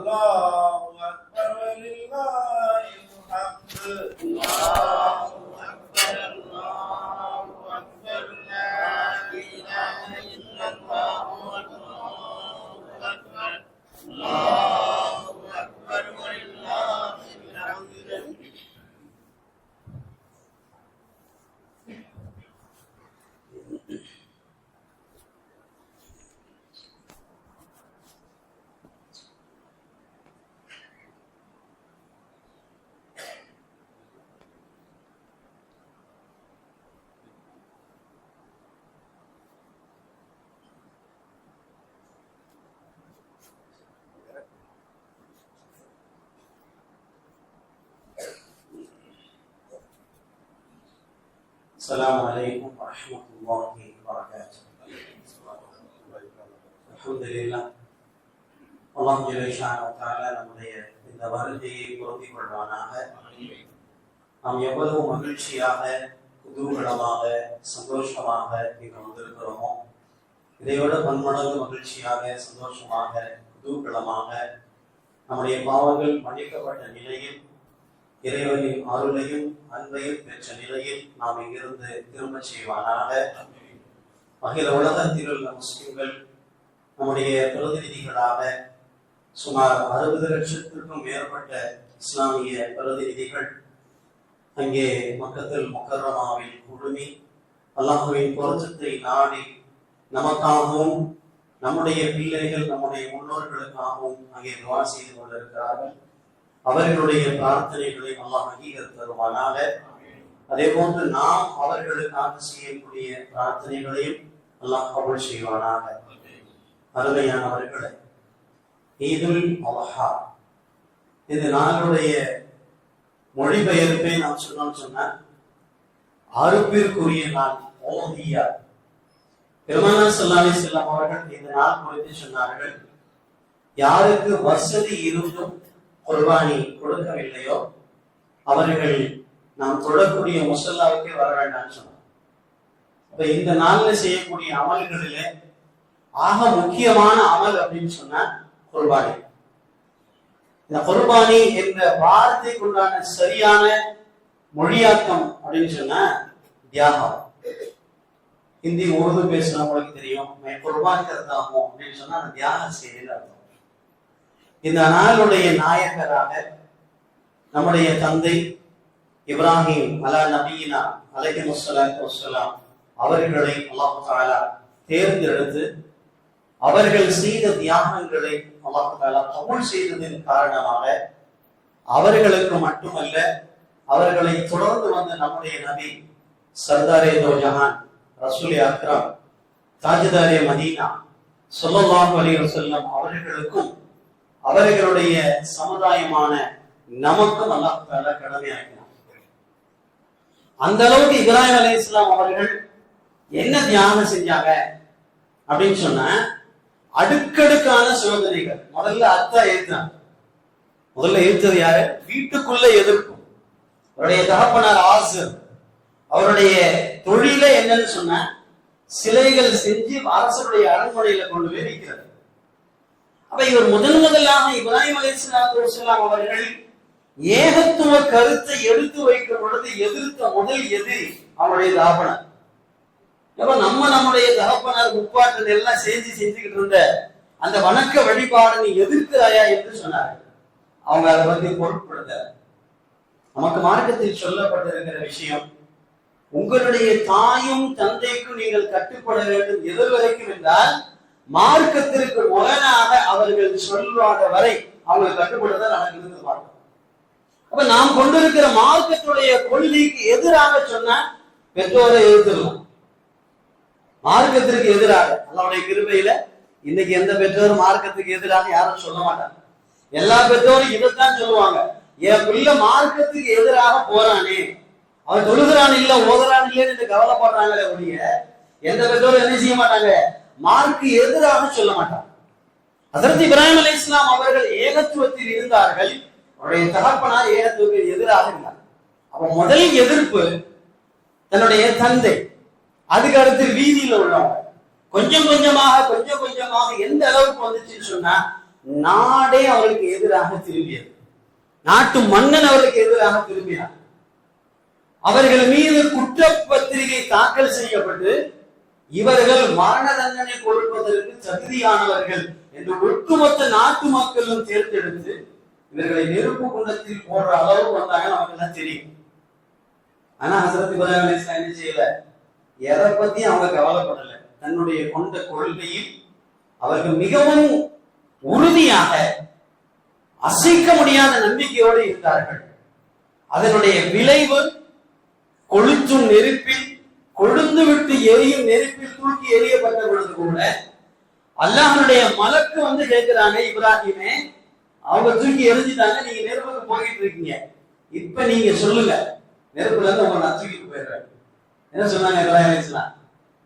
الله أكبر ولله الحمد. الله أكبر الله أكبر لا إله إلا الله الله أكبر الله أكبر ولله الحمد. السلام عليكم ورحمة الله وبركاته. الحمد لله. அல்லாஹ் ஜல்ல ஷானஹு வ தஆலா நம்முடைய இந்த வருகையை பொருந்திக் கொள்வானாக. நாம் எவ்வளவு மகிழ்ச்சியாக, குதூகலமாக, சந்தோஷமாக இங்கு வந்திருக்கிறோமோ, இதைவிட பன்மடங்கு மகிழ்ச்சியாக, சந்தோஷமாக, குதூகலமாக நம்முடைய பாவங்கள் மன்னிக்கப்பட்ட நிலையில், இறைவனின் அருளையும் அன்பையும் பெற்ற நிலையில் நாம் இங்கிருந்து திரும்ப செய்வானாக. அகில உலகத்தில் உள்ள முஸ்லிம்கள் நம்முடைய பிரதிநிதிகளாக சுமார் 60 லட்சத்திற்கும் மேற்பட்ட இஸ்லாமிய பிரதிநிதிகள் அங்கே மக்கத்தில் முக்கர்ரமாவில் குழுமி அல்லாஹ்வின் பொருத்தத்தை நாடி நமக்காகவும் நம்முடைய பிள்ளைகள் நம்முடைய முன்னோர்களுக்காகவும் அங்கே துஆ செய்து கொண்டிருக்கிறார்கள். அவர்களுடைய பிரார்த்தனைகளை அல்லாஹ் அங்கீகரித்து தருவானாக. அதே போன்று நாம் அவர்களுக்காக செய்யக்கூடிய பிரார்த்தனைகளையும் அல்லாஹ் கபூல் செய்வானாக. அருமையானவர்களே, ஈதுல் அல்ஹா இந்த நாளுடைய மொழிபெயர்ப்பை நாம் சொன்னா அறுப்பிற்குரிய நாள் ஓதியா. பெருமானார் ஸல்லல்லாஹு அலைஹி வஸல்லம் அவர்கள் இந்த நாள் குறித்து சொன்னார்கள், யாருக்கு வசதி இருந்தும் குர்பானி கொடுக்கவில்லையோ அவர்கள் நாம் தொடக்கூடிய முஸல்லாவுக்கே வர வேண்டாம்னு சொன்னார். அப்ப இந்த நாள்ல செய்யக்கூடிய அமல்களிலே ஆக முக்கியமான அமல் அப்படின்னு சொன்னா குர்பானி. இந்த குர்பானி என்ற வார்த்தைக்குண்டான சரியான மொழியாக்கம் அப்படின்னு சொன்னா தியாகம். ஹிந்தி உருது பேசுறவங்களுக்கு தெரியும், குர்பான் கர்த்தாகும் அப்படின்னு சொன்னா அந்த தியாகம் செய்யறது அர்த்தம். இந்த நாளுடைய நாயகராக நம்முடைய தந்தை இப்ராஹிம் அலா நபியினா அலைஹிஸ்ஸலாத்து வஸ்ஸலாம் அவர்களை அல்லாஹ் தஆலா தேர்ந்தெடுத்து அவர்கள் செய்த தியாகங்களை அல்லாஹ் தஆலா கபூல் செய்ததின் காரணமாக அவர்களுக்கு மட்டுமல்ல, அவர்களை தொடர்ந்து வந்த நம்முடைய நபி சர்தாரே தோ ஜஹான் ரசூலே அக்ரம் தாஜ்தாரே மதீனா ஸல்லல்லாஹு அலைஹி வஸல்லம் அவர்களுக்கும் அவர்களுடைய சமுதாயமான நமக்கும் அல்லாஹ் தஆலா கடமையாக்கினார். அந்த அளவுக்கு இப்ராஹிம் அலைஹிஸ்ஸலாம் அவர்கள் என்ன தியாகம் செஞ்சாங்க அப்படின்னு சொன்னா அடுக்கடுக்கான சோதனைகள். முதல்ல அத்தா எதிர்த்தாங்க. முதல்ல எதிர்த்தது யாரு? வீட்டுக்குள்ள எதிர்ப்பு. அவருடைய தகப்பனார் ஆசிர் அவருடைய தொழில என்னன்னு சொன்ன சிலைகள் செஞ்சு அரசருடைய அரண்மனையில கொண்டு போய் வைக்கிறது. அப்ப இவர் முதலாக இப்ராஹிம் அலைஹிஸ்ஸலாத்து வஸ்ஸலாம் அவர்கள் ஏகத்துவ கருத்தை எடுத்து வைக்கும் பொழுது எதிர்த்த முதல் எதிரி அவருடைய தகப்பனார். அப்ப நம்முடைய தகப்பனார் முப்பாட்டது எல்லாம் செஞ்சுக்கிட்டு இருந்த அந்த வணக்க வழிபாடு நீ எதிர்க்கிறாயா என்று சொன்னார்கள். அவங்க அதை பத்தி பொருட்படுத்த நமக்கு மார்க்கத்தில் சொல்லப்பட்டிருக்கிற விஷயம், உங்களுடைய தாயும் தந்தைக்கும் நீங்கள் கட்டுப்பட வேண்டும் எதிர் வரைக்கும் என்றால் மார்க்கத்திற்கு முரணாக அவர்கள் சொல்வாத வரை அவங்களுக்கு கட்டுப்படுத்த நடக்கிறது பார்க்கணும். அப்ப நாம் கொண்டிருக்கிற மார்க்கத்துடைய கொள்கைக்கு எதிராக சொன்ன பெற்றோரை எதிர்த்துடலாம். மார்க்கத்திற்கு எதிராக அல்லாஹ்வுடைய கிருபையில இன்னைக்கு எந்த பெற்றோரும் மார்க்கத்துக்கு எதிராக யாரும் சொல்ல மாட்டாங்க. எல்லா பெற்றோரும் இதைத்தான் சொல்லுவாங்க, என் பிள்ளை மார்க்கத்துக்கு எதிராக போறானே, அவன் தொழுகிறான் இல்ல ஓதுறான் இல்லைன்னு கவலைப்படுறாங்களே ஒழிய எந்த பெற்றோரும் என்ன செய்ய மாட்டாங்க, மார்க்கு எதிராக சொல்ல மாட்டாங்க. ஹஜ்ரத் இப்ராஹிம் அலைஹிஸ்ஸலாம் அவர்கள் ஏகத்துவத்தில் இருந்தார்கள், அவருடைய தகப்பனார் ஏகத்துவத்துக்கு எதிராக இருந்தார். அப்ப முதல் எதிர்ப்பு தன்னுடைய தந்தை, அதுக்கு அடுத்து வீதியில உள்ளவங்க. கொஞ்சம் கொஞ்சமாக எந்த அளவுக்கு வந்துச்சுன்னு சொன்னா நாடே அவர்களுக்கு எதிராக திரும்பியது. நாட்டு மன்னன் அவர்களுக்கு எதிராக திரும்பினார். அவர்கள் மீது குற்றப்பத்திரிகை தாக்கல் செய்யப்பட்டு இவர்கள் மரண தண்டனை கொடுப்பதற்கு தகுதியானவர்கள் என்று ஒட்டுமொத்த நாட்டு மக்களும் தேர்ந்தெடுத்து இவர்களை நெருப்பு குண்டத்தில் போடுற அளவுக்கு வந்தாங்க. நமக்கு எல்லாம் தெரியும். ஆனா ஹசரத் இப்ராஹிம் அலைஹிஸ்ஸலாம் என்ன செய்யல? எதை பத்தி அவங்க கவலைப்படல. தன்னுடைய கொண்ட கொள்கையில் அவர்கள் மிகவும் உறுதியாக அசைக்க முடியாத நம்பிக்கையோடு இருந்தார்கள். அதனுடைய விளைவு கொளுத்தும் நெருப்பில், கொழுந்து விட்டு எரியும் நெருப்பில் தூக்கி எரியப்பட்ட பொழுது கூட அல்லாஹ்வுடைய மலக்கு வந்து கேட்கிறாங்க, இப்ராஹிமே அவங்க தூக்கி எரிஞ்சிட்டாங்க, நீங்க நெருப்புக்கு போயிட்டு இருக்கீங்க, இப்ப நீங்க சொல்லுங்க, நெருப்புல இருந்து உங்களை நான் தூக்கிட்டு போயிடுறேன். என்ன சொன்னாங்க இப்ராஹிம் அலைஹிஸ்ஸலாம்?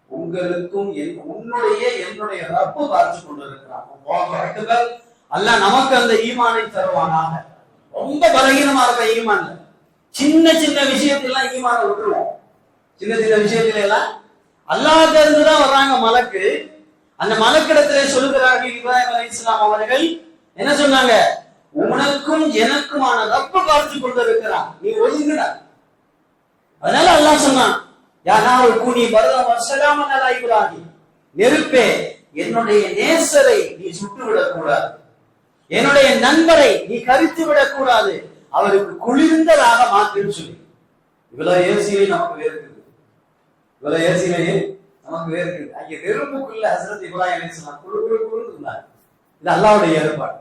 உங்களுக்கும் உன்னுடைய என்னுடைய ரப்பு பார்த்து கொண்டிருக்கிறான். அல்லாஹ் நமக்கு அந்த ஈமானை தருவானாக. ரொம்ப பலகீனமா இருக்க ஈமான், சின்ன சின்ன விஷயத்திலாம் ஈமான விட்டுருவோம். சின்ன சின்ன விஷயத்தில எல்லாம் அல்லாஹ்ட்ட இருந்துதான் வர்றாங்க மலக்கு. அந்த மலக்கிடத்திலே சொல்லுகிறார்கள் இப்ராஹிம் அலைஹிஸ்ஸலாம் அவர்கள் என்ன சொன்னாங்க? உனக்கும் எனக்குமான ரப்பு பார்த்து கொண்டிருக்கிறான், நீ ஒதுங்குடா. அதனால அல்லாஹ் சொன்னான், நெருப்பே என்னுடைய நேசரை நீ சுட்டு விடக் கூடாது, என்னுடைய நண்பரை நீ கரித்து விடக் கூடாது, அவருக்கு குளிர்ந்ததாக மாற்றுன்னு சொல்லி. இவ்வளவு ஏசியிலே நமக்கு வேறுக்குது, இவ்வளவு ஏசியிலேயே நமக்கு வேறுக்குது. அங்கே நெருப்புக்குள்ள ஹசரத் இப்ராஹிம் அலைஹிஸ்ஸலாம் குழு குழு குழுன்னு இருந்தாங்க. இது அல்லாஹ்வுடைய ஏற்பாடு.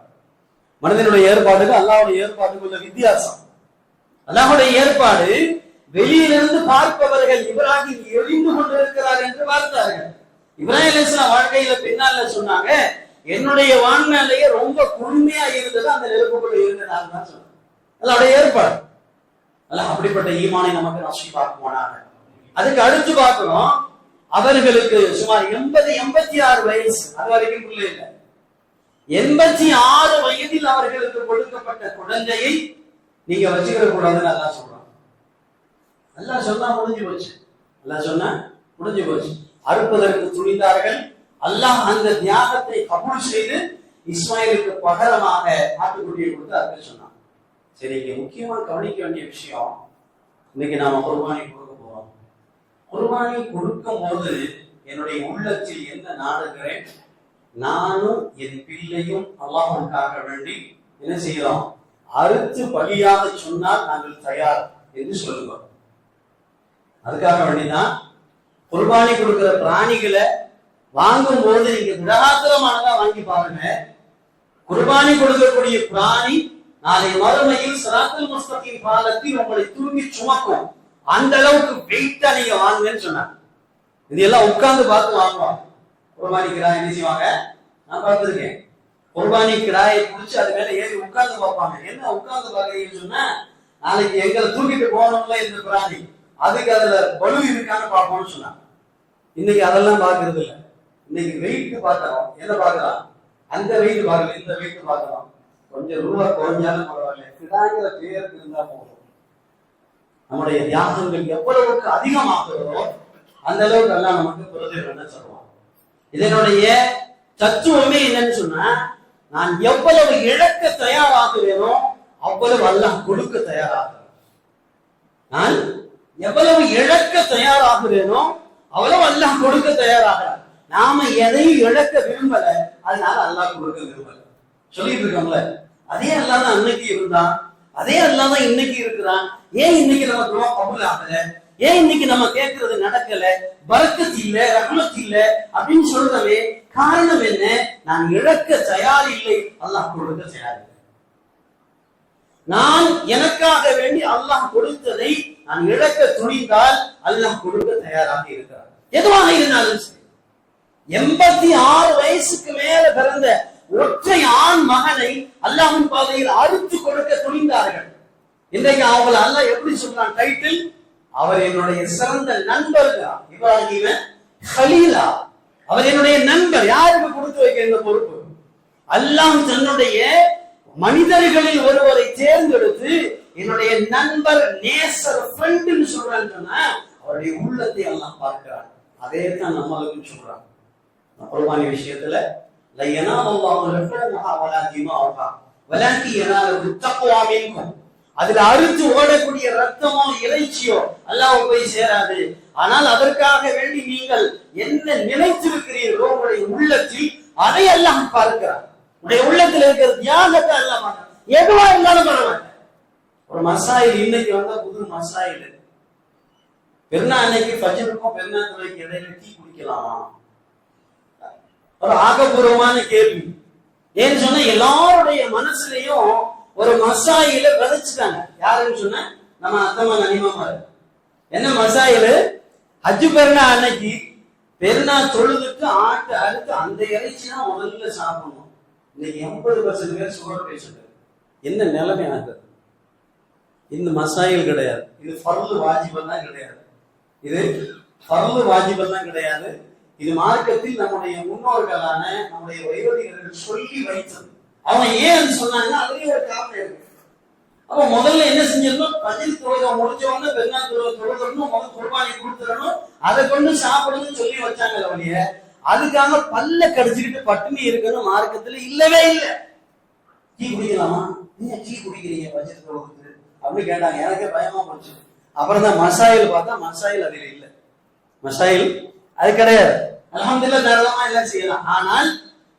மனிதனுடைய ஏற்பாடுக்கு அல்லாஹ்வுடைய ஏற்பாடுக்கு உள்ள வித்தியாசம். அல்லாஹ்வுடைய ஏற்பாடு வெளியிலிருந்து பார்ப்பவர்கள் இப்ராஹிம் எரிந்து கொண்டிருக்கிறார் என்று பார்த்தார்கள். இப்ராஹிம் அலைஹிஸ்ஸலாம் வாழ்க்கையில பின்னால சொன்னாங்க, என்னுடைய வாழ்நாளையே ரொம்ப குளுமையா இருந்தது அந்த நெருப்புக்குள்ள இருந்ததாக தான் சொன்னாங்க. அதோடைய ஏற்பாடு. அல்லாஹ் அப்படிப்பட்ட ஈமானை நமக்கு நசீபாக்குவானாக. அதுக்கு அடுத்து பார்க்கிறோம், அவர்களுக்கு சுமார் 86 வயசு, அது வரைக்கும் பிள்ளை இல்லை. 86 வயதில் அவர்களுக்கு கொடுக்கப்பட்ட குழந்தையை நீங்க வச்சுக்கிற கூடாதுன்னு அல்லாஹ் சொல்றான். அல்லாஹ் சொன்னா முடிஞ்சு போச்சு. அல்லாஹ் சொன்னா முடிஞ்சு போச்சு. அறுப்பதற்கு துணிந்தார்கள். அல்லாஹ் அந்த தியாகத்தை கபூல் செய்து இஸ்மாயிலுக்கு பகரமாக ஆட்டுக்குட்டியை கொடுத்து அறுக்க சொன்னான். சரி, இங்க முக்கியமா கவனிக்க வேண்டிய விஷயம், இன்னைக்கு நாம குர்பானி கொடுக்க போறோம். குர்பானி கொடுக்கும் போது என்னுடைய உள்ளத்தில் என்ன நாடுகிறேன், நானும் என் பிள்ளையும் அல்லாஹ்வுக்காக வேண்டி என்ன செய்யறோம், அறுத்து பலியாக சொன்னால் நாங்கள் தயார் என்று சொல்லுவோம். அதுக்காக வேண்டிதான் குர்பானி கொடுக்கிற பிராணிகளை வாங்கும் போது நீங்க விடாத்திரமானதா வாங்கி பாருங்க. குர்பானி கொடுக்கக்கூடிய பிராணி நாளை மறுமையில் சிராத்துல் முஸ்தகீம் பாலத்தில் உங்களை தூக்கி சுமக்கும். அந்த அளவுக்கு வெயிட்டா நீங்க வாங்குங்கன்னு சொன்னாங்க. இது எல்லாம் உட்கார்ந்து பார்த்து வாங்குவாங்க. குர்பானி கிடாய் என்ன செய்வாங்க, நான் பார்த்திருக்கேன். குர்பானி கிடாயை பிடிச்சி அது மேல ஏறி உட்கார்ந்து பார்ப்பாங்க. என்ன உட்கார்ந்து பார்க்கறீங்கன்னு சொன்னா, நாளைக்கு எங்களை தூக்கிட்டு போகணும்ல இந்த பிராணி, அதுக்கு அதுல பலு இருக்கான்னு பார்ப்போம்னு சொன்னாங்க. இன்னைக்கு அதெல்லாம் பாக்குறது இல்லை. இன்னைக்கு வெயிட் பார்க்கிறோம். என்ன பார்க்கலாம், அந்த வெயிட் பார்க்கல, இந்த வெயிட் பார்க்கலாம். கொஞ்சம் ரூபா குறைஞ்சாலும் பரவாயில்ல, கிடாங்கிற பேருக்கு இருந்தா போதும். நம்முடைய தியாகங்கள் எவ்வளவுக்கு அதிகமாகிறதோ அந்த அளவுக்கு எல்லாம் நமக்கு பிரதிபலன் சொல்லுவோம். இதனுடைய தத்துவமே என்னன்னு சொன்னா, நான் எவ்வளவு இழக்க தயாராகிறேனோ அவ்வளவு அல்லாஹ் கொடுக்க தயாராகிறேன். நான் எவ்வளவு இழக்க தயாராகிறேனோ அவ்வளவு அல்லாஹ் கொடுக்க தயாராகிறார். நாம எதையும் இழக்க விரும்பல, அதனால அல்லாஹ் கொடுக்க விரும்பல. சொல்லிட்டு இருக்கோம்ல, அதே அல்லாஹ் தான் அன்னைக்கு இருந்தான், அதே அல்லாஹ் தான் இன்னைக்கு இருக்கிறான். ஏன் இன்னைக்கு நம்ம துஆ கபூல் ஆகல, ஏன் இன்னைக்கு நம்ம கேட்கறது நடக்கல, பரக்கத் இல்ல, ரஹ்மத் இல்ல அப்படின்னு சொல்றவே காரணம் என்ன? நான் இழக்க தயார் இல்லை, அல்லாஹ் கொடுக்க தயார் இல்லை. நான் எனக்காக வேண்டி அல்லாஹ் கொடுத்ததை நான் இழக்க துணிந்தால் அல்லாஹ் கொடுக்க தயாராக இருக்கிறார். எதுவாக இருந்தாலும் சரி. 86 வயசுக்கு மேல பிறந்த ஒற்றை ஆண் மகனை அல்லாஹ்வின் பாதையில் அறுத்து கொடுக்க துணிந்தார்கள். இன்றைக்கு அவங்களை அல்லாஹ் எப்படி சொல்றான் டைட்டில், அவர் என்னுடைய சிறந்த நண்பர் இப்ராஹிம் கலீலா, அவர் என்னுடைய நண்பர். யாருக்கு கொடுத்து வைக்க இந்த பொறுப்பு? அல்லாஹ் தன்னுடைய மனிதர்களில் ஒருவரை தேர்ந்தெடுத்து என்னுடைய நண்பர், நேசர், ஃப்ரெண்ட்னு சொல்றான்னு சொன்னா அவருடைய உள்ளத்தை எல்லாம் பார்க்கிறார். அதே தான் நம்மளுக்கு சொல்றாங்க. குர்பானி விஷயத்துல لا ينال الله لحومها ولا دماؤها ولكن يناله التقوى منكم. அதுல அறுத்து ஓடக்கூடிய ரத்தமோ இறைச்சியோ அல்லாஹ் போய் சேராது. ஆனால் அதற்காக வேண்டி நீங்கள் என்ன நினைத்திருக்கிறீர்களோ உங்களுடைய உள்ளத்தில் அதை அல்லாஹ் பார்க்கிறார். உங்களுடைய உள்ளத்தில் இருக்கிற தியாகத்தை அல்லாஹ் பார்க்கிறார். எதுவா இருந்தாலும் பரவாயில்ல. ஒரு மசாயில் இன்னைக்கு வந்த புது மசாயில், பெருநா அன்னைக்கு ஃபஜ்ருக்கும் பெருநா தொழுகைக்கு இடையில டீ குடிக்கலாமா? ஒரு ஆக்கப்பூர்வமான கேள்வி. ஏன்னு சொன்னா எல்லாருடைய மனசுலயும் ஒரு மசாயில விதைச்சுட்டாங்க. யாருன்னு சொன்ன நம்ம அத்தம்மா நனிமாமாரு. என்ன மசாயில? ஹஜ்ஜு பெருநா அன்னைக்கு பெருநா தொழுதுக்கு ஆட்டு அறுத்து அந்த இறைச்சி தான் முதல்ல சாப்பிடணும். இன்னைக்கு 80% பேர் சுகர் பேஷண்ட். என்ன நிலைமை ஆகுது? இந்த மசாயில் கிடையாது. இது ஃபர்து வாஜிபெல்லாம் கிடையாது. இது ஃபர்து வாஜிபெல்லாம் கிடையாது. இது மார்க்கத்தில் நம்முடைய முன்னோர்களான நம்முடைய வயோதிகர்கள் சொல்லி வைத்தது. அவங்க ஏன் சொன்னாங்கன்னா அதுலயே ஒரு காரணம் இருக்கு. அப்ப முதல்ல என்ன செஞ்சிடணும்? ஃபஜ்ர் தொழுகை முடிஞ்ச உடனே பெருநாள் தொழுகணும், முதல் குர்பானி கொடுத்துடணும், அதை கொண்டு சாப்பிடணும்னு சொல்லி வச்சாங்க. வழிய அதுக்காக பல்ல கடிச்சுக்கிட்டு பட்டினி இருக்குன்னு மார்க்கத்துல இல்லவே இல்லை. டீ குடிக்கலாமா? நீங்க டீ குடிக்கிறீங்க ஃபஜ்ர் தொழுகைக்கு அப்படி கேட்டாங்க. எனக்கே பயமா போச்சு. அப்புறம் தான் மசாயில் பார்த்தா மசாயில் அதுல இல்ல. மசாயில் அது கிடையாது. அல்ஹம்துலில்லாஹ் தாராளமா எல்லாம் செய்யலாம். ஆனால்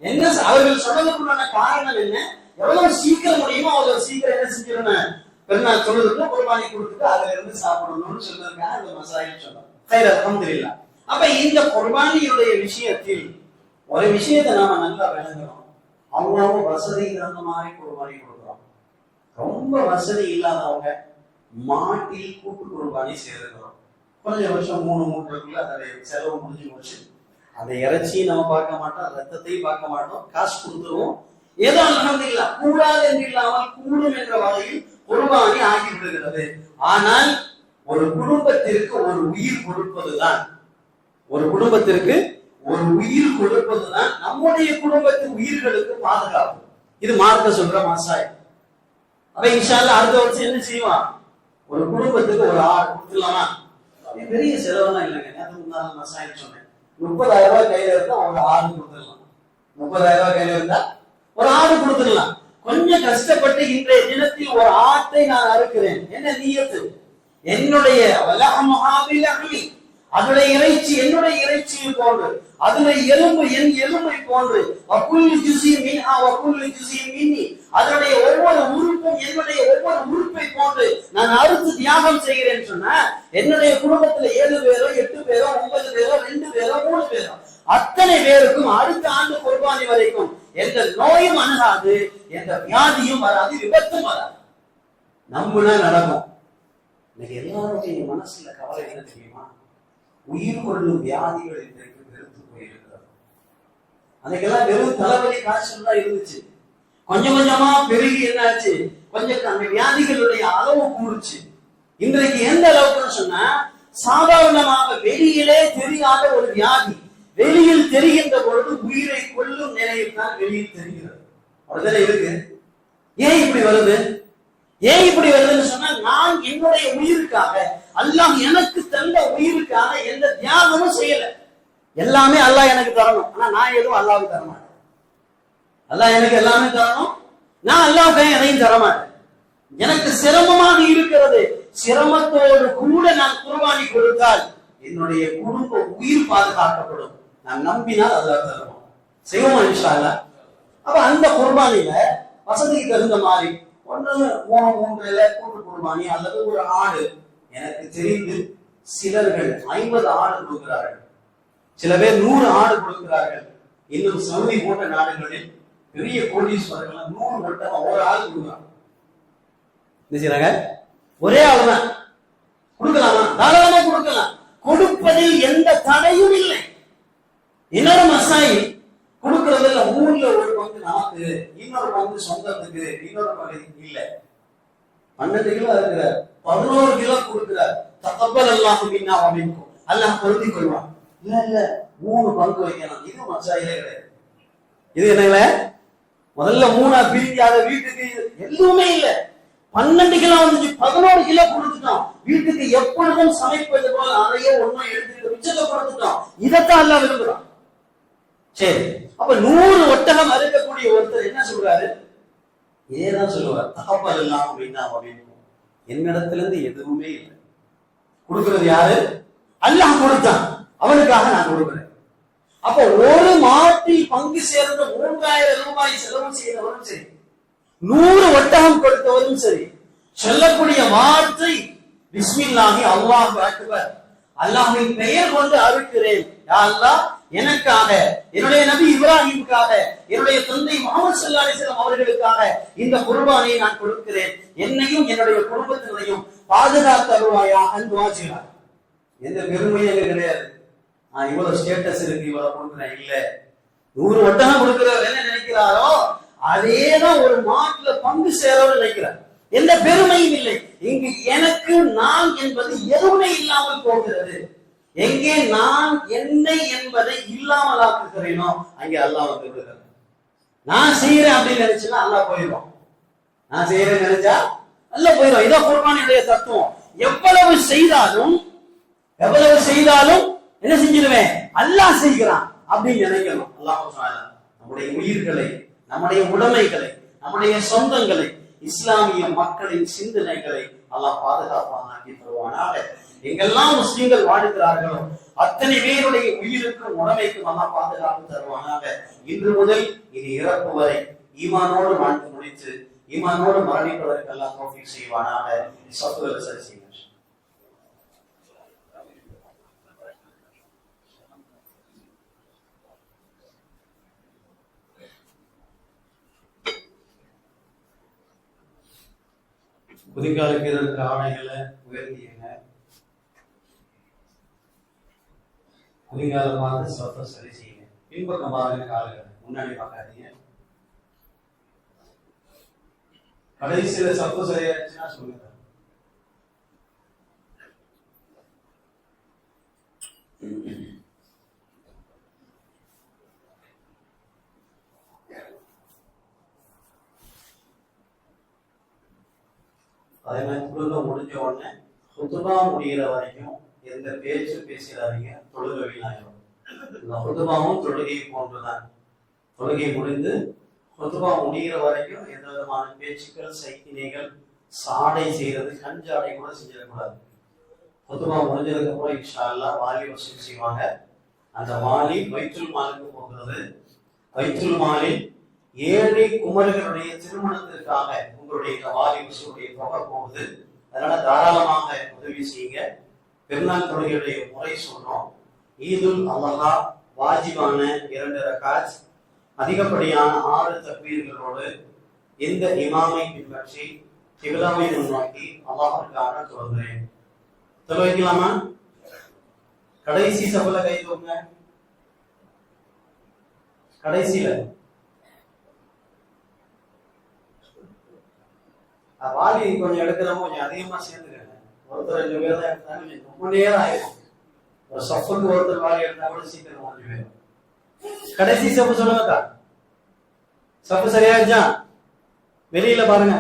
என்ன அவர்கள் சொன்னதுக்குள்ள காரணம் என்ன? எவ்வளவு சீக்கிரம் முடியுமோ அவ்வளவு சீக்கிரம் என்ன செஞ்சிடணும்? பெருநாள் தொழுதுக்கு குர்பானி கொடுத்துட்டு அதுல இருந்து சாப்பிடணும்னு சொல்றதுக்காக இந்த மசாயில் சொன்னோம். சரி, அல்ஹம்துலில்லாஹ். அப்ப இந்த குர்பானியுடைய விஷயத்தில் ஒரு விஷயத்தை நாம நல்லா விளங்கணும். அவங்க வசதிக்கு தகுந்த மாதிரி குர்பானி கொடுக்குறோம். ரொம்ப வசதி இல்லாதவங்க மாட்டில் கூட்டு குர்பானி செய்திருக்கிறோம். கொஞ்சம் வருஷம் 3 மூட்டைக்குள்ள அதோடைய செலவு முடிஞ்சு போச்சு. அதை இறைச்சியும் நம்ம பார்க்க மாட்டோம், ரத்தத்தையும் பார்க்க மாட்டோம், காசு கொடுத்துருவோம். ஏதோ அல்ஹம்துலில்லாஹ் கூடாது என்று இல்லாமல் கூடும் என்ற வகையில் குர்பானி ஆகி விடுகிறது. ஆனால் ஒரு குடும்பத்திற்கு ஒரு உயிர் கொடுப்பதுதான், ஒரு குடும்பத்திற்கு ஒரு உயிர் கொடுப்பதுதான் நம்முடைய குடும்பத்தின் உயிர்களுக்கு பாதுகாப்பு. இது மார்க்க சொல்ற மசாய். அப்ப இன்ஷா அல்லாஹ் அடுத்த வருஷம் என்ன செய்வான்? ஒரு குடும்பத்துக்கு ஒரு ஆடு கொடுத்துடலாமா? பெரிய செலவெல்லாம் இல்லைங்க. நேற்று முன்னாள் மசாயில் சொன்னேன். 30,000 ரூபாய் கையில இருந்தா ஒரு ஆடு கொடுத்துடலாம். 30,000 ரூபாய் கையில இருந்தா ஒரு ஆடு கொடுத்துடலாம். கொஞ்சம் கஷ்டப்பட்டு இன்றைய தினத்தில் ஒரு ஆட்டை நான் அறுக்கிறேன். என்ன நியத்து? என்னுடைய அதனுடைய இறைச்சி என்னுடைய இறைச்சியை போன்று, அதனுடைய எலும்பு என் எலும்பை போன்று, அதனுடைய ஒவ்வொரு உறுப்பும் என்னுடைய ஒவ்வொரு உறுப்பை போன்று நான் அறுத்து தியாகம் செய்கிறேன் சொன்ன என்னுடைய குடும்பத்துல 7 பேரோ 8 பேரோ 9 பேரோ 2 பேரோ 3 பேரோ அத்தனை பேருக்கும் அடுத்த ஆண்டு குர்பானி வரைக்கும் எந்த நோயும் அணுகாது, எந்த வியாதியும் வராது, விபத்தும் வராது. நம்புனா நடக்கும். இன்னைக்கு எல்லாருடைய மனசுல கவலை என்ன தெரியுமா? உயிர் கொள்ளும் வியாதிகள் இன்றைக்கு வெறுத்து போயிருக்கிறது. அன்னைக்கெல்லாம் வெறும் தலைவலி காய்ச்சல் தான் இருந்துச்சு. கொஞ்சம் கொஞ்சமா பெருகி என்னாச்சு? கொஞ்சம் அந்த வியாதிகளுடைய அளவு கூடுச்சு. இன்றைக்கு எந்த அளவுக்குன்னு சொன்னா, சாதாரணமாக வெளியிலே தெரியாத ஒரு வியாதி வெளியில் தெரிகின்ற பொழுது உயிரை கொல்லும் நிலையில் தான் வெளியில் தெரிகிறது. அப்படிதானே இருக்கு. ஏன் இப்படி வருது? ஏன் இப்படி வருதுன்னு சொன்னா, நான் என்னுடைய உயிருக்காக, அல்லாஹ் எனக்கு தந்த உயிருக்காக எந்த தியாகமும் செய்யல. எல்லாமே அல்லாஹ் எனக்கு தரணும். ஆனா நான் எதுவும் அல்லாஹ்வுக்கு தர மாட்டேன். அல்லாஹ் எனக்கு எல்லாமே தரணும், நான் அல்லாஹ்வுக்கு எதையும் தர மாட்டேன். எனக்கு சிரமமாக இருக்கிறது. சிரமத்தோடு கூட நான் குர்பானி கொடுத்தால் என்னுடைய குடும்ப உயிர் பாதுகாக்கப்படும். நான் நம்பினால் அல்லாஹ் தருவோம். செய்வோமா இன்ஷா அல்லாஹ்? அப்ப அந்த குர்பானில வசதிக்கு தகுந்த மாதிரி 1-3 கூட்டு குர்பானி அல்லது ஒரு ஆடு. எனக்கு தெரிந்து சிலர்கள் 50 ஆடு கொடுக்கிறார்கள், சில பேர் 100 ஆடு கொடுக்கிறார்கள். இன்னும் சவுதி போன்ற நாடுகளில் பெரிய கோடீஸ்வரர்கள் 100 மட்டும் ஒரு ஆள் கொடுக்குறாங்க. என்ன செய்றாங்க? ஒரே ஆளுதான் கொடுக்கலாமா? தாராளமா கொடுக்கலாம். கொடுப்பதில் எந்த தடையும் இல்லை. இன்னொரு மசாயில் கொடுக்கறதுல 3ல 1 பங்கு நமக்கு, இன்னொரு பங்கு சொந்தத்துக்கு, இன்னொரு பங்கு இல்ல. 12 கிலோ இருக்கிறார், 11 கிலோ கொடுக்கிறார். தகப்பல் அல்லாஹ் மின்னா வ மின்கும், அல்லாஹ் பொருந்திக் கொள்வான். இல்ல 3 பங்கு வைக்கணும். இது மசாயிலே கிடையாது. இது என்னங்க? முதல்ல 3 பிரிக்காத வீட்டுக்கு எதுவுமே இல்ல. 12 கிலோ வந்துச்சு, 11 கிலோ கொடுத்துட்டோம். வீட்டுக்கு எப்பொழுதும் சமைப்பது போல அதையே ஒன்னும் எடுத்துட்டு மிச்சத்தை கொடுத்துட்டோம். இதைத்தான் அல்லாஹ் விரும்புறான். சரி, அப்ப 100 ஒட்டகம் அறுக்கக்கூடிய ஒருத்தர் என்ன சொல்றாரு? இதேதான் சொல்லுவார், தகப்பல் எல்லாம் அப்படின்னா என்னிடத்துல இருந்து எதுவுமே இல்லை. கொடுக்கிறது யாரு? அல்லாஹ் கொடுத்தான், அவனுக்காக நான் கொடுக்கிறேன். அப்ப ஒரு மாட்டில் பங்கு சேர்ந்த 3000 ரூபாய் செலவு செய்தவரும் சரி, 100 ஒட்டகம் கொடுத்தவரும் சரி, சொல்லக்கூடிய வார்த்தை பிஸ்மில்லாஹி அல்லாஹு அக்பர், அல்லாஹ்வின் பெயர் கொண்டு அறுக்கிறேன். யா அல்லாஹ், எனக்காக, என்னுடைய நபி இப்ராஹிமுக்காக, என்னுடைய தந்தை முஹம்மது ஸல்லல்லாஹு அலைஹி வஸல்லம் அவர்களுக்காக இந்த குர்பானை நான் கொடுக்கிறேன். என்னையும் என்னுடைய குடும்பத்தினரையும் பாதுகாத்தருவாயா அன்பு செய்வார். எந்த பெருமையும் எனக்கு கிடையாது. நான் இவ்வளவு ஸ்டேட்டஸ் இருக்கு, இவ்வளவு கொடுக்குறேன் இல்ல. 100 ஒட்டகம் கொடுக்கிறவர் என்ன நினைக்கிறாரோ அதேதான் ஒரு மாட்டுல பங்கு சேரவர் நினைக்கிறார். எந்த பெருமையும் இல்லை. இங்கு எனக்கு நான் என்பது எதுவுமே இல்லாமல் போகிறது. எங்கே நான் என்னை என்பதை இல்லாமல் ஆக்குகிறேனோ அங்கே அல்லாஹ் வந்து விடுகிறார். நான் செய்யறேன் அப்படின்னு நினைச்சுன்னா அல்லாஹ் போயிடும். நான் செய்யறேன்னு நினைச்சா அல்லாஹ் போயிடும். இதான் குர்பானியுடைய தத்துவம். எவ்வளவு செய்தாலும் என்ன செஞ்சிருவேன்? அல்லாஹ் செய்கிறான் அப்படின்னு நினைக்கணும். அல்லாஹ் நம்முடைய உயிர்களை, நம்முடைய உடைமைகளை, நம்முடைய சொந்தங்களை, இஸ்லாமிய மக்களின் சிந்தனைகளை அல்லாஹ் பாதுகாப்பானாக்கி தருவானாக. எங்கெல்லாம் முஸ்லிம்கள் வாழ்கிறார்களோ அத்தனை பேருடைய உயிருக்கும் உடைமைக்கும் அல்லாஹ் பாதுகாப்பு தருவானாக. இன்று முதல் இனி இறப்பு வரை ஈமானோடு வாழ்ந்து முடித்து ஈமானோடு மரணிப்பதற்கு அல்லாஹ் தௌஃபீக் செய்வானாக. சத்துவல் சரி செய்யுங்க. குதிகாலுக்கு இதற்கு ஆடைகளை உயர்த்தியங்க. குதிகால பார்த்து சொத்தை சரி செய்யுங்க. பின்பக்கம் பாருங்க, காலுகளை முன்னாடி பார்க்காதீங்க. கடைசியில சப்பு சரியாச்சுன்னா சொல்லுங்க. அதே மாதிரி தொழுகை முடிஞ்ச உடனே ஹுதுபா முடிகிற வரைக்கும் எந்த பேச்சு பேசுறாதீங்க, தொழுகை வீணாயிரும். இந்த ஹுதுபாவும் தொழுகையை போன்றுதான். தொழுகை முடிந்து ஹுதுபா முடிகிற வரைக்கும் எந்த விதமான பேச்சுக்கள், சைக்கிணைகள், சாடை செய்யறது, கஞ்சாடை கூட செஞ்சிடக்கூடாது. ஹுதுபா முடிஞ்சதுக்கு அப்புறம் இன்ஷா அல்லாஹ் வாலி வசூல் செய்வாங்க. அந்த வாலி பைத்துல் மாலுக்கு போகிறது. பைத்துல் மாலில் ஏழை குமர்களுடைய திருமணத்திற்காக உங்களுடைய வாலி வசூலுடைய தொகை போகுது. அதனால தாராளமாக உதவி செய்யுங்க. பெருநாள் தொழுகையுடைய முறை சொல்றோம். ஈதுல் அல்ஹா வாஜிபான 2 ரகாத், அதிகப்படியான 6 தக்பீர்களோடு இந்த இமாமை பின்பற்றி கிப்லாவை முன்னோக்கி அல்லாஹ்வுக்காக தொழுகிறேன். தொழுவைக்கலாமா? கடைசி சபல கை தூக்குங்க. கடைசியில வாலி கொஞ்சம் எடுக்கிறோம், கொஞ்சம் அதிகமா சேர்ந்துருங்க. ஒருத்தர் 2 பேர் தான் எடுத்தாங்க, ரொம்ப நேரம் ஆயிடும். ஒரு சஃபுக்கு ஒருத்தர் வாலி எடுத்தா கூட சீக்கிரம் 5 பேர். கடைசி சப்பு சொல்லுங்கக்கா. சப்பு சரியாச்சா? வெளியில பாருங்க.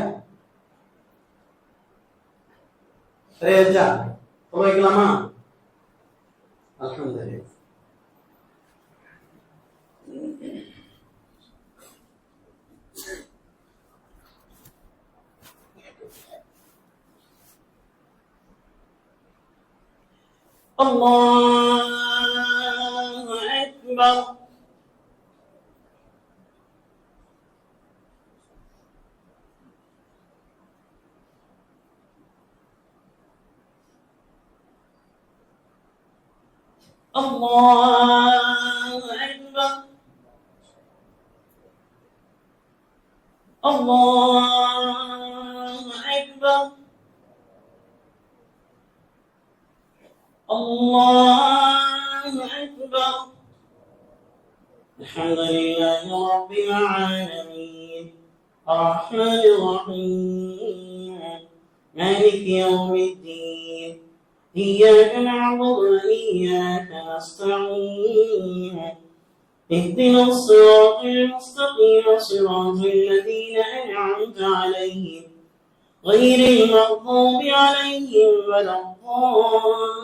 சரியாச்சா? வைக்கலாமா? அல்ஹம்துலில்லாஹ். அல்லாஹு Akbar. Allahu Akbar. Allahu Akbar. Allahu Akbar. Alhamdulillahi Rabbil Alamin. Ar-Rahmanir Rahim. Maliki Yawmiddin. إياك نعبد وإياك نستعين اهدنا الصراط المستقيم صراط الذين أنعمت عليهم غير المغضوب عليهم ولا الضالين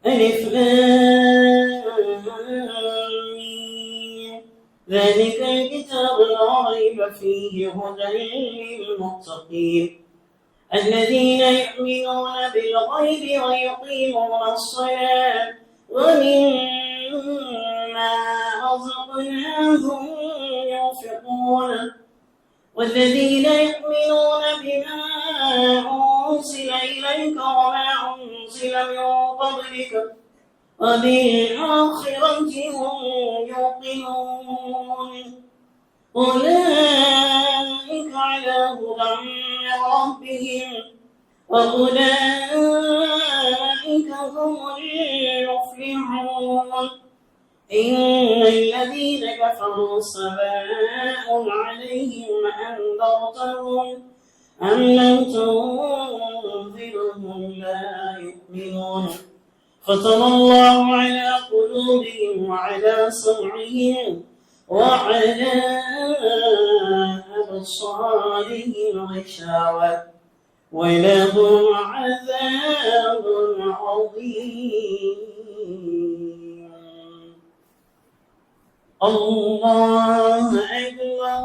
ألف لام ميم. ذلك الكتاب لا ريب فيه هدى للمتقين الذين يؤمنون بالغيب ويقيمون الصلاة ومما رزقناهم ينفقون والذين يؤمنون بما أنزل إليك وما أنزل من قبلك وبالآخرة هم يوقنون أولئك على هدى من ربهم وأولئك هم المفلحون إن الذين كفروا سواء عليهم أنذرتهم أم لم تنذرهم لا يؤمنون ختم الله على قلوبهم وعلى سمعهم وعلى أبصارهم غشاوة ولهم عذاب عظيم. الله أكبر.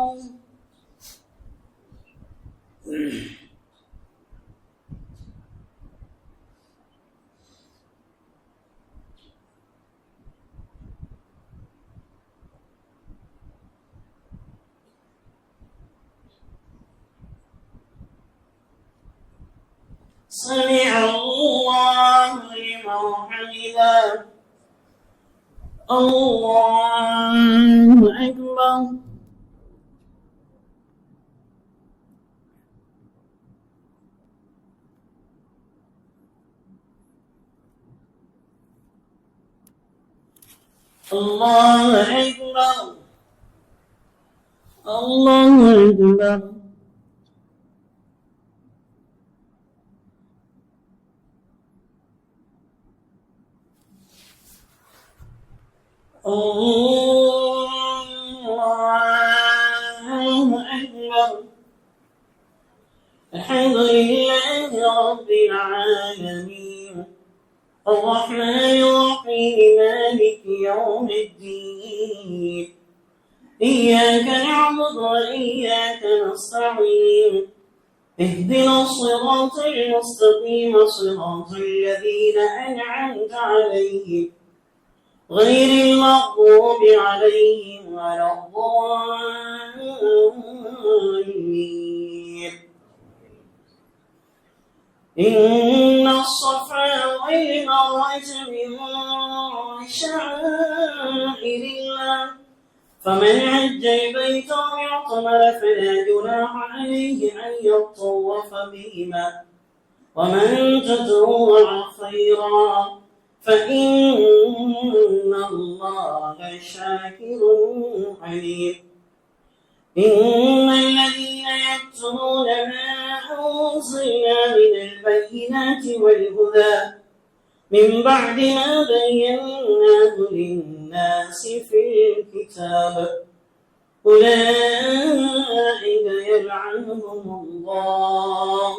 سمع الله لمن حمده. الله أكبر. الله أكبر. الله أكبر. الله أكبر. الحمد لله رب العالمين الرحمن الرحيم مالك يوم الدين إياك نعبد وإياك نستعين اهدنا الصراط المستقيم صراط الذين أنعمت عليهم غير المغضوب عليهم ولا الضالين. إن الصفا والمروة من شعائر الله فمن حج البيت واعتمر فلا جناح عليه أن يطوف بهما ومن تطوع خيرا فإن الله شاكر عليم. إن الذين يكتمون ما أنزلنا من البينات والهدى من بعد ما بيناه للناس في الكتاب أولئك يلعنهم الله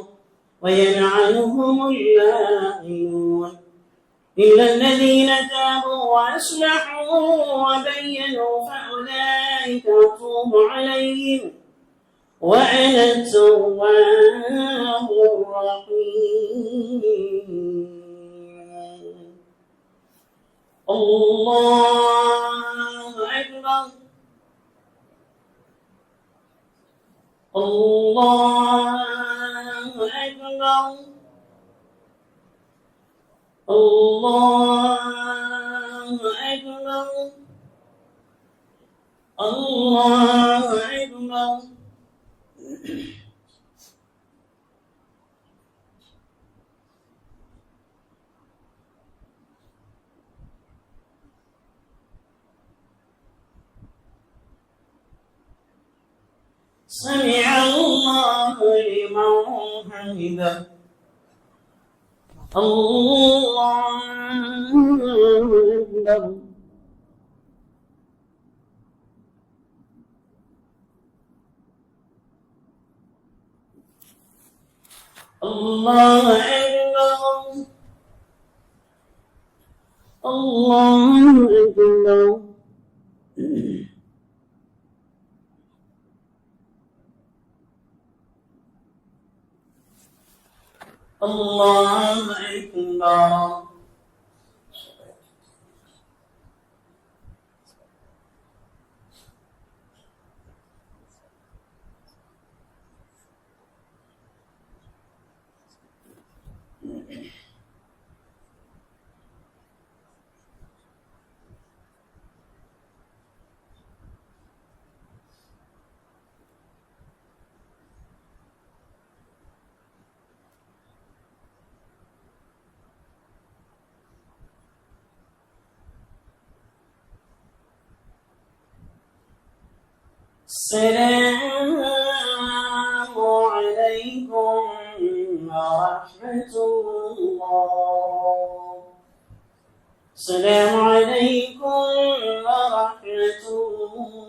ويلعنهم اللاعنون إلا الذين تابوا وأصلحوا وبينوا فأولئك أتوب عليهم وأنا التواب الرحيم. الله أكبر. الله أكبر. الله أكبر. الله أكبر. سمع الله لمن حمده. الله أكبر. الله أكبر. الله أكبر. الله أكبر. السلام عليكم ورحمة الله. السلام عليكم ورحمة الله.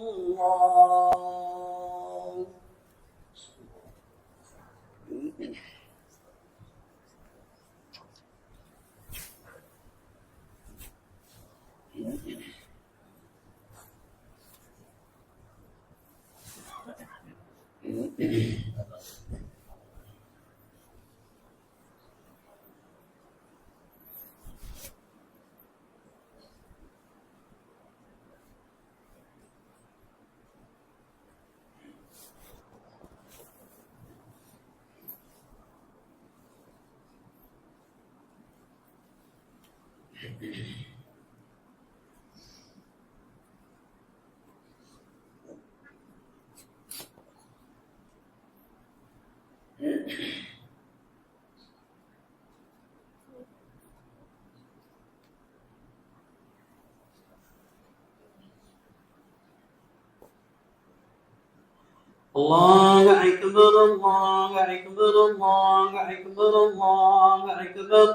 الله أكبر الله أكبر الله أكبر الله أكبر.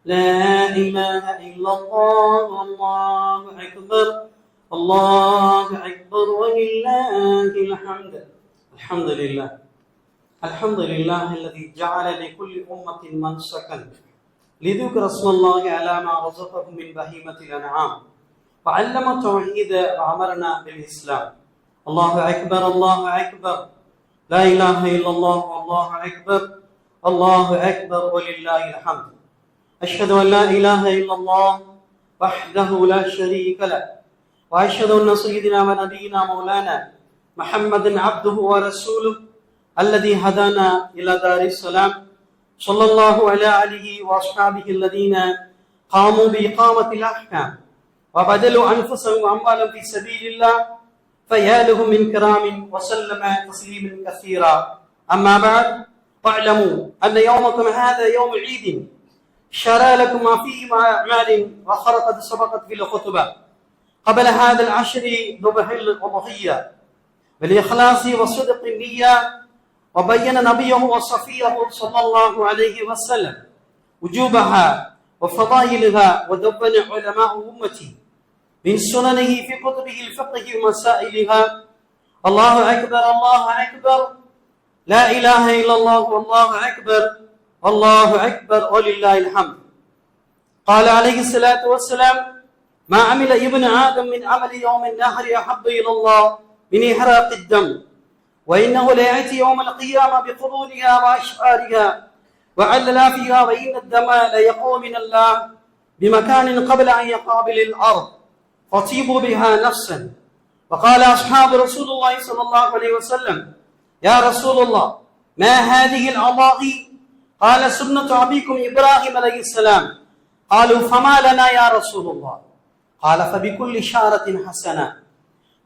لا إله إلا الله والله أكبر. الله أكبر ولله الحمد. الحمد لله. الحمد لله الذي جعل لكل أمة منسكا لذكر اسم الله على ما رزقهم من بهيمة الأنعام وعلم التوحيد وأمرنا بالإسلام. الله أكبر الله أكبر. لا إله إلا الله والله أكبر. الله أكبر ولله الحمد. أشهد أن لا إله إلا الله وحده لا شريك له وأشهد أن سيدنا ونبينا مولانا محمد عبده ورسوله الذي هدانا إلى دار السلام. صلى الله على آله وأصحابه الذين قاموا بإقامة الأحكام وبذلوا أنفسهم وأموالهم في سبيل الله فيا لهم من كرام وسلم تسليما كثيرا. أما بعد فاعلموا أن يومكم هذا يوم عيد شرع لكم ما فيه مع أعمال وخرقت سبقت في الخطبة قبل هذا العشر ذبح الأضحية بالإخلاص وصدق النية. وبين نبيه وصفيه صلى الله عليه وسلم وجوبها وفضائلها ودون علماء أمتي من سننه في كتبه الفقه ومسائلها. الله أكبر الله أكبر. لا إله إلا الله والله أكبر. الله أكبر ولله الحمد. قال عليه الصلاة والسلام ما عمل ابن آدم من عمل يوم النهر أحب إلى الله من إحراق الدم وإنه ليأتي يوم القيامة بقرونها وأشعارها وعللافها وإن الدم ليقوم من الله بمكان قبل أن يقابل الأرض فطيبوا بها نفسا. وقال أصحاب رسول الله صلى الله عليه وسلم يا رسول الله ما هذه الأضاحي؟ قال سنة أبيكم إبراهيم عليه السلام. قالوا فما لنا يا رسول الله؟ قال فبكل شعرة حسنة.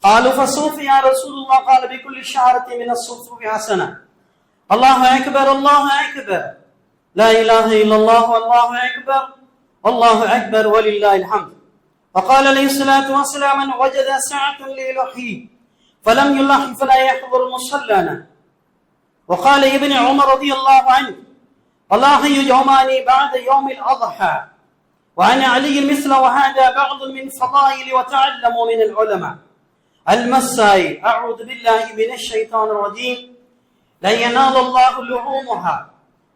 قالوا فالصوف يا رسول الله؟ قال بكل شعرة من الصوف حسنة. الله أكبر الله أكبر. لا إله إلا الله والله أكبر. الله أكبر ولله الحمد. وقال عليه الصلاة والسلام من وجد ساعة ليلحي فلم يلحي فلا يحضر مصلانا. وقال ابن عمر رضي الله عنه الله يومان بعد يوم الأضحى. وعن علي مثل وهذا بعض من فضائل وتعلموا من العلماء. المسائي أعوذ بالله من الشيطان الرجيم. لا ينال الله لحومها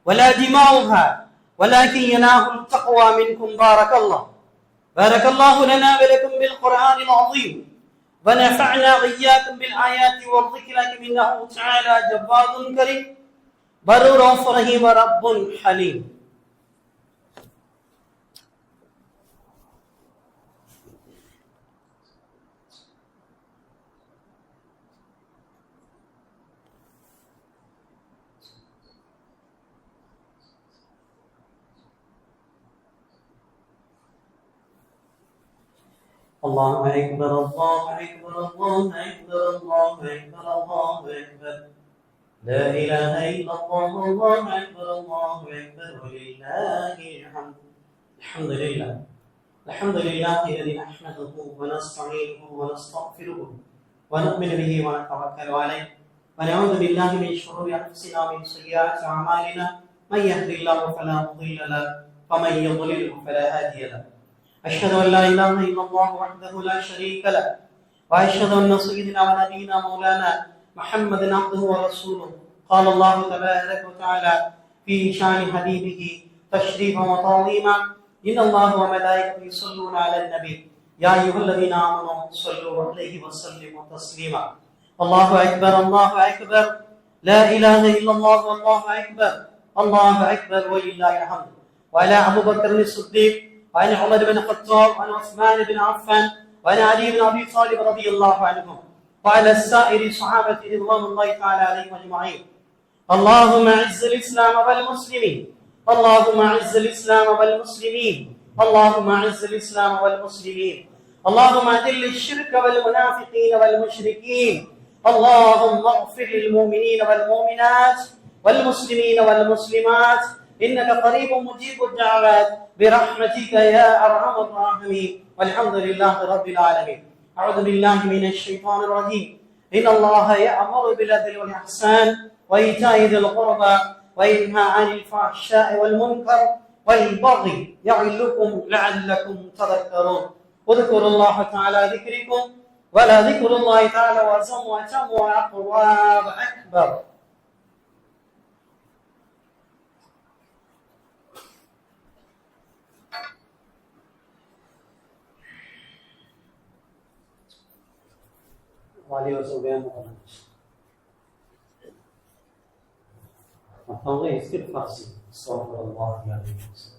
ولا دماؤها ولكن ينال التقوى منكم. بارك الله. بارك الله لنا ولكم بالقرآن العظيم ونفعنا وإياكم بالآيات والذكر الحكيم إنه تعالى جواد كريم بر رؤوف رحيم رب حليم. الله أكبر الله أكبر الله أكبر الله أكبر الله أكبر لا إله إلا الله الله أكبر الله أكبر ولله الحمد. الحمد لله الحمد لله الذي نحمده ونستعينه ونستغفره ونؤمن به ونتوكل عليه ونعوذ بالله من شرور أنفسنا ومن سيئات أعمالنا من يهد الله فلا مضل له ومن يضلله فلا هادي له. أشهد أن لا إله إلا الله وحده لا شريك له وأشهد أن سيدنا ونبينا مولانا محمد عبده ورسوله. قال الله تبارك وتعالى في شان حبيبه تشريفا وتعظيما إن الله وملائكته يصلون على النبي يا أيها الذين آمنوا صلوا عليه وسلموا تسليما. الله أكبر الله أكبر لا إله إلا الله والله أكبر الله أكبر ولله الحمد. وعلى أبو بكر الصديق وعن عمر بن الخطاب وعن عثمان بن عفان وعن علي بن أبي طالب رضي الله عنهم وعلى السائر صحابة رضوان الله تعالى عليهم أجمعين. اللهم أعز الإسلام والمسلمين اللهم أعز الإسلام والمسلمين اللهم أعز الإسلام والمسلمين اللهم أذل الشرك والمنافقين والمشركين. اللهم اغفر للمؤمنين والمؤمنات والمسلمين والمسلمات إنك قريب مجيب الدعوات برحمتك يا أرحم الراحمين والحمد لله رب العالمين. أعوذ بالله من الشيطان الرجيم. إن الله يأمر بالعدل والإحسان وإيتاء ذي القربى وينهى عن الفحشاء والمنكر والبغي يعظكم لعلكم تذكرون. اذكروا الله تعالى ذكركم ولا ذكر الله تعالى وأعظم وأتم وأقوى وأكبر. வாலிபர் சொல்வேன் மற்றவங்க இஸ்திக்ஃபார் செய்யணும். ஸல்லல்லாஹு அலைஹி வஸல்லம்.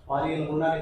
வாலிபர் முன்னாடி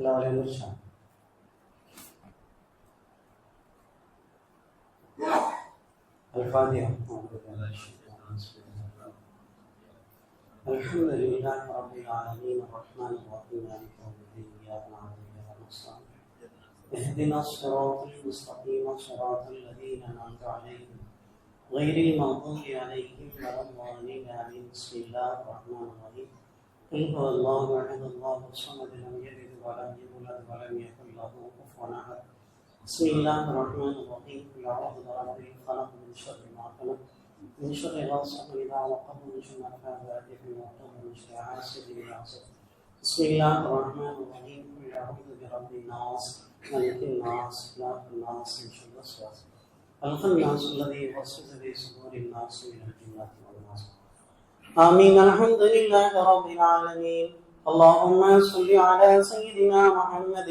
எல்லாம் வரையும் வந்துருச்சா? الفاتحة. الحمد لله رب العالمين الرحمن الرحيم مالك يوم الدين إياك نعبد وإياك نستعين اهدنا الصراط المستقيم صراط الذين أنعمت عليهم غير المغضوب عليهم ولا الضالين آمين. بسم الله الرحمن الرحيم. قل هو الله أحد الله الصمد لم يلد ولم يولد ولم يكن له كفوا أحد. بسم الله الرحمن الرحيم. قل أعوذ برب الفلق من شر ما خلق من شر غاسق إذا وقب من شر النفاثات في العقد من شر حاسد إذا حسد. بسم الله الرحمن الرحيم. قل أعوذ برب الناس ملك الناس إله الناس من شر الوسواس الخناس الذي يوسوس في صدور الناس من الجنة والناس. آمين. الحمد لله رب العالمين. اللهم صل على سيدنا محمد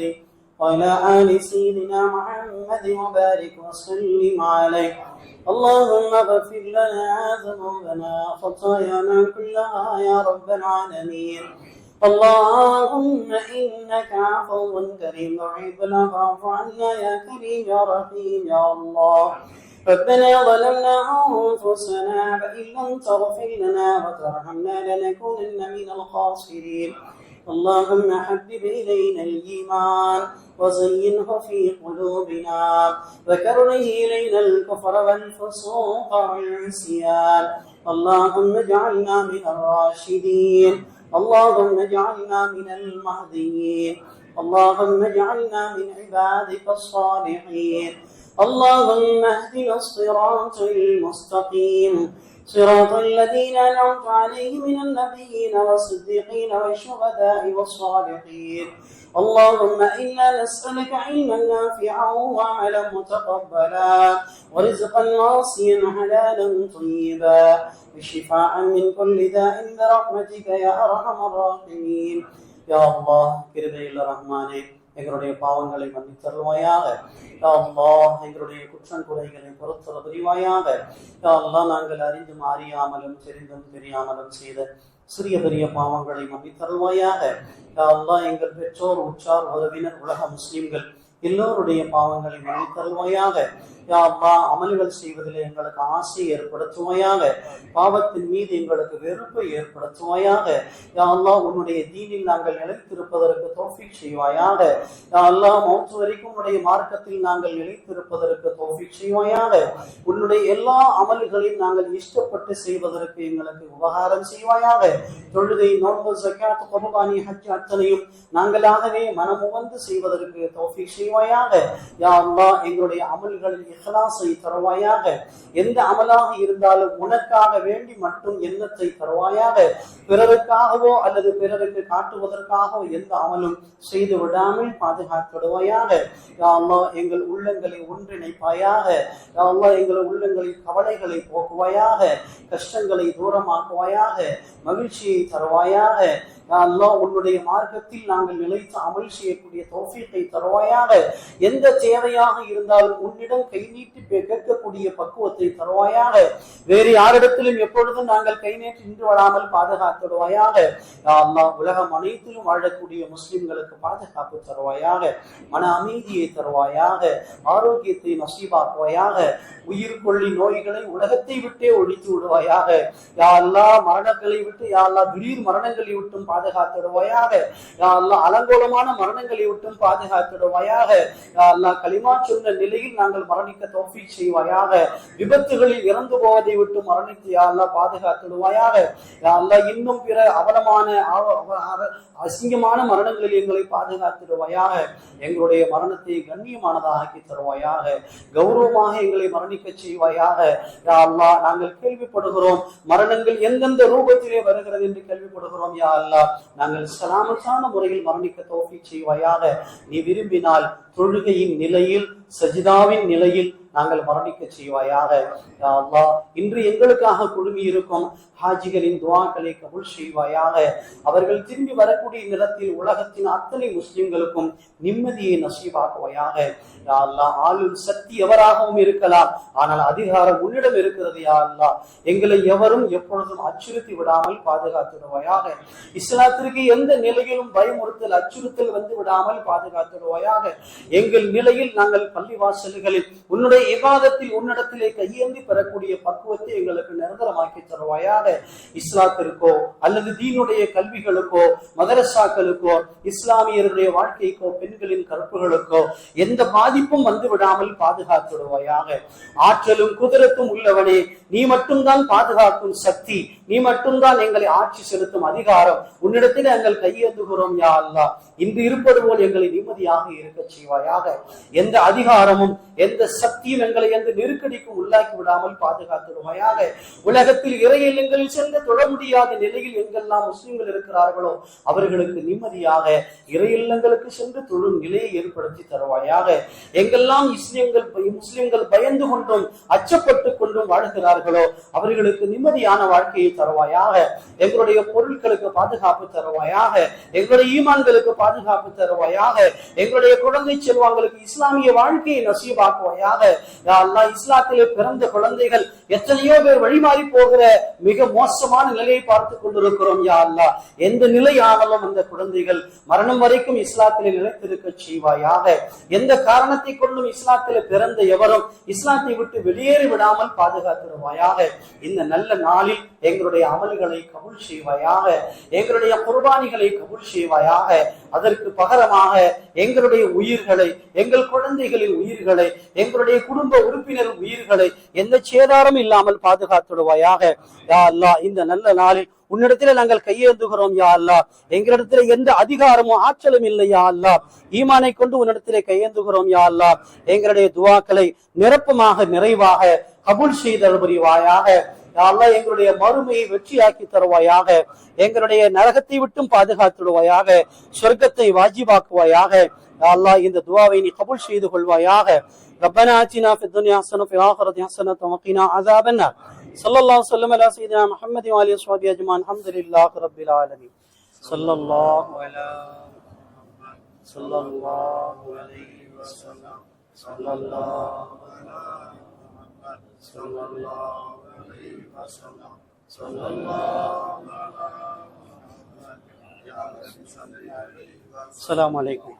وعلى آل سيدنا محمد وبارك وسلم عليه. اللهم اغفر لنا ذنوبنا خطايانا كلها يا رب العالمين. اللهم إنك عفو كريم تحب العفو عنا يا كريم يا رحيم يا الله. ربنا ظلمنا أنفسنا فإن لم تغفر لنا وترحمنا لنكونن من الخاسرين. اللهم حبب إلينا الإيمان وزينه في قلوبنا وكره إلينا الكفر والفسوق والعصيان. اللهم اجعلنا من الراشدين. اللهم اجعلنا من المهديين. اللهم اجعلنا من عبادك الصالحين. اللهم اهدنا الصراط المستقيم صراط الذين أنعمت عليهم من النبيين والصديقين والشهداء والصالحين. اللهم إنا نسألك علما نافعا وعملا متقبلا ورزقا واسعا حلالا طيبا وشفاء من كل داء برحمتك يا أرحم الراحمين. يا الله கிருபையுள்ள ரஹ்மானே, எங்களுடைய பாவங்களை மன்னித்தருள்வாயாக. யா அல்லாஹ், எங்களுடைய குற்றம் குறைகளை பொறுத்தர புரிவாயாக. யா அல்லாஹ், நாங்கள் அறிந்தும் அறியாமலும் தெரிந்தும் தெரியாமலும் செய்த சிறிய பெரிய பாவங்களை மன்னித்தருள்வாயாக. யா அல்லாஹ், எங்கள் பெற்றோர் உற்றார் உறவினர் உலக முஸ்லிம்கள் எல்லோருடைய பாவங்களை மன்னித்தருள்வாயாக. யா அல்லாஹ், அமல்கள் செய்வதில் எங்களுக்கு ஆசை ஏற்படுத்துவாயாக. பாவத்தின் மீது எங்களுக்கு வெறுப்பை ஏற்படுத்துவாயாக. யா அல்லாஹ், உன்னுடைய தீனில் நாங்கள் நிலைத்திருப்பதற்கு தௌஃபீக் செய்வாயாக. யா அல்லாஹ், மௌத் வரைக்கும் உன்னுடைய மார்க்கத்தில் நாங்கள் நிலைத்திருப்பதற்கு தௌஃபீக் செய்வாயாக. உன்னுடைய எல்லா அமல்களையும் நாங்கள் இஷ்டப்பட்டு செய்வதற்கு எங்களுக்கு உபகாரம் செய்வாயாக. தொழுகை, நோன்பு, ஸகாத், குர்பானி, ஹஜ் அத்தனையும் நாங்களாகவே மனமுவந்து செய்வதற்கு தௌஃபீக் செய்வாயாக. யா அல்லாஹ், எங்களுடைய அமல்களில் இஹ்லாஸை தருவாயாக. எந்த அமலாக இருந்தாலும் உனக்காக வேண்டி மட்டும் எண்ணத்தை தருவாயாக. பிறருக்காகவோ அல்லது பிறருக்கு காட்டுவதற்காகவோ எந்த அமலும் செய்து விடாமல் பாதுகாத்துடுவாயாக. யா அல்லாஹ், எங்கள் உள்ளங்களை ஒன்றிணைப்பாயாக. யா அல்லாஹ், எங்கள் உள்ளங்களில் கவலைகளை போக்குவாயாக. கஷ்டங்களை தூரமாக்குவாயாக. மகிழ்ச்சியை தருவாயாக. யா அல்லாஹ், உன்னுடைய மார்க்கத்தில் நாங்கள் நிலைத்து அமல் செய்யக்கூடிய தௌஃபீக்கை தருவாயாக. எந்த தேவையாக இருந்தாலும் உன்னிடம் கை நீட்டி கேட்கக்கூடிய பக்குவத்தை தருவாயாக. வேறு யாரிடத்திலும் எப்பொழுதும் நாங்கள் கை நீட்டி நின்று விடாமல் பாதுகாத்துடுவாயாக. யா அல்லாஹ், உலகம் அனைத்திலும் வாழக்கூடிய முஸ்லிம்களுக்கு பாதுகாப்பு தருவாயாக. மன அமைதியை தருவாயாக. ஆரோக்கியத்தை நசீபாக்குவாயாக. உயிர் கொள்ளி நோய்களை உலகத்தை விட்டே ஒழித்து விடுவாயாக. யா அல்லாஹ், மரணங்களை விட்டு யா அல்லாஹ் திடீர் மரணங்களை விட்டும் பாதுகாத்துடுவாயாக. யா அல்லாஹ், அலங்கோலமான மரணங்களை விட்டும் பாதுகாத்துடுவாயாக. யா அல்லாஹ், கலிமா சொன்ன நிலையில் நாங்கள் மரணிக்க தௌஃபீக் செய்வாயாக. விபத்துகளில் இறந்து போவதை விட்டு மரணித்து யா அல்லாஹ் பாதுகாத்துடுவாயாக. யா அல்லாஹ், இன்னும் பிற அவலமான அசிங்கமான மரணங்களில் எங்களை பாதுகாத்துடுவாயாக. எங்களுடைய மரணத்தை கண்ணியமானதாக ஆக்கி தருவாயாக. கௌரவமாக எங்களை மரணிக்க செய்வாயாக. யா அல்லாஹ், நாங்கள் கேள்விப்படுகிறோம் மரணங்கள் எந்தெந்த ரூபத்திலே வருகிறது என்று கேள்விப்படுகிறோம். யா அல்லாஹ், நாங்கள் சலாமத்தான முறையில் மரணிக்க தௌஃபீக் செய்வாயாக. நீ விரும்பினால் தொழுகையின் நிலையில், சஜிதாவின் நிலையில், நாங்கள் மரணிக்க செய்வாயாக. யா அல்லாஹ், இன்று எங்களுக்காக குழுமி இருக்கும் ஹாஜிகளின் துஆக்களை கபூல் செய்வாயாக. அவர்கள் திரும்பி வரக்கூடிய நேரத்தில் உலகத்தின் அத்தனை முஸ்லிம்களுக்கும் நிம்மதியை நசீபாக்குவாயாக. யா அல்லாஹ், ஆளும் சக்தி எவராகவும் இருக்கலாம், ஆனால் அதிகாரம் உன்னிடம் இருக்கிறது. யா அல்லாஹ், எங்களை எவரும் எப்பொழுதும் அச்சுறுத்தி விடாமல் பாதுகாத்துடுவாயாக. இஸ்லாத்திற்கு எந்த நிலையிலும் பயமுறுத்தல் அச்சுறுத்தல் வந்து விடாமல் பாதுகாத்துடுவாயாக. எங்கள் நிலையில் நாங்கள் பள்ளிவாசல்களில் உன்னுடைய இபாதத்தில் உன்னிடத்திலே கையேந்தி பெறக்கூடிய பக்குவத்தை எங்களுக்கு நிரந்தரமாக்கி தருவாயாக. இஸ்லாத்திற்கோ அல்லது தீனுடைய கல்விகளுக்கோ மதரசாக்களுக்கோ இஸ்லாமியருடைய வாழ்க்கைக்கோ பெண்களின் கற்புகளுக்கோ எந்த பாதிப்பும் வந்து விடாமல் பாதுகாத்துடுவாயாக. ஆற்றலும் குதிரத்தும் உள்ளவனே, நீ மட்டும்தான் பாதுகாக்கும் சக்தி, நீ மட்டும்தான் எங்களை ஆட்சி செலுத்தும் அதிகாரம். உன்னிடத்தில் எங்கள் கையேந்துகிறோம் யா அல்லாஹ். இன்று இருப்பது போல் எங்களை நிம்மதியாக இருக்க செய்வாயாக. எந்த அதிகாரமும் எந்த சக்தியும் எங்களை எந்த நெருக்கடிக்கும் உள்ளாக்கி விடாமல் பாதுகாத்துடுவாயாக. உலகத்தில் இறையில்லங்களில் சென்று தொழ முடியாத நிலையில் எங்கெல்லாம் முஸ்லிம்கள் இருக்கிறார்களோ அவர்களுக்கு நிம்மதியாக இறையில்லங்களுக்கு சென்று தொழும் நிலையை ஏற்படுத்தி தருவாயாக. எங்கெல்லாம் முஸ்லிம்கள் பயந்து கொண்டும் அச்சப்பட்டு கொண்டும் வாழ்கிறார்களோ அவர்களுக்கு நிம்மதியான வாழ்க்கையை தருவாயாக. எங்களுடைய பொருட்களுக்கு பாதுகாப்பு தருவாயாக. எங்களுடைய ஈமான்களுக்கு பாதுகாப்பு தருவாயாக. எங்களுடைய குழந்தை செல்வங்களுக்கு இஸ்லாமிய வாழ்க்கையை நசீபாக்குவாயாக. யா அல்லாஹ், இஸ்லாத்திலே பிறந்த குழந்தைகள் எத்தனையோ பேர் வழிமாறி போகிற மிக மோசமான நிலையை பார்த்து கொண்டிருக்கிறோம். யா அல்லாஹ், எந்த நிலை ஆனாலும் அந்த குழந்தைகள் மரணம் வரைக்கும் இஸ்லாத்திலே நிலைத்திருக்க செய்வாயாக. எந்த காரணத்தை கொண்டும் இஸ்லாத்திலே பிறந்த எவரும் இஸ்லாத்தை விட்டு வெளியேறி விடாமல் பாதுகாத்துடுவாயாக. இந்த நல்ல நாளில் எங்களுடைய அமல்களை கபூல் செய்வாயாக. எங்களுடைய குர்பானிகளை கபூல் செய்வாயாக. அதற்கு பகரமாக எங்களுடைய உயிர்களை, எங்கள் குழந்தைகளின் உயிர்களை, எங்களுடைய குடும்ப உறுப்பினர் உயிர்களை எந்த சேதாரம் இல்லாமல் பாதுகாத்துடுவாயாக. யா அல்லாஹ், இந்த நல்ல நாளில் உன்னிடத்தில் நாங்கள் கையேந்துகிறோம் யா அல்லாஹ். எங்களிடத்தில் எந்த அதிகாரமும் ஆற்றலும் இல்லை யா அல்லாஹ். ஈமானை கொண்டு உன்னிடத்திலே கையேந்துகிறோம் யா அல்லாஹ். எங்களுடைய துஆக்களை நிரப்பமாக நிறைவாக கபூல் செய்தல் புரிவாயாக. யா அல்லாஹ், எங்களுடைய மறுமையை வெற்றியாக்கி தருவாயாக. எங்களுடைய நரகத்தை விட்டும் பாதுகாத்துடுவாயாக. சொர்க்கத்தை வாஜிபாக்குவாயாக. யா அல்லாஹ், இந்த துஆவை நீ கபூல் செய்து கொள்வாயாக. ربنا آتنا في الدنيا حسنة وفي الآخرة حسنة وقنا عذاب النار. صلى الله وسلم على سيدنا محمد وعلى آله وصحبه أجمعين. الحمد لله رب العالمين. صلى الله على محمد صلى الله عليه وسلم. صلى الله على محمد صلى الله عليه وسلم. صلى الله على محمد. السلام عليكم.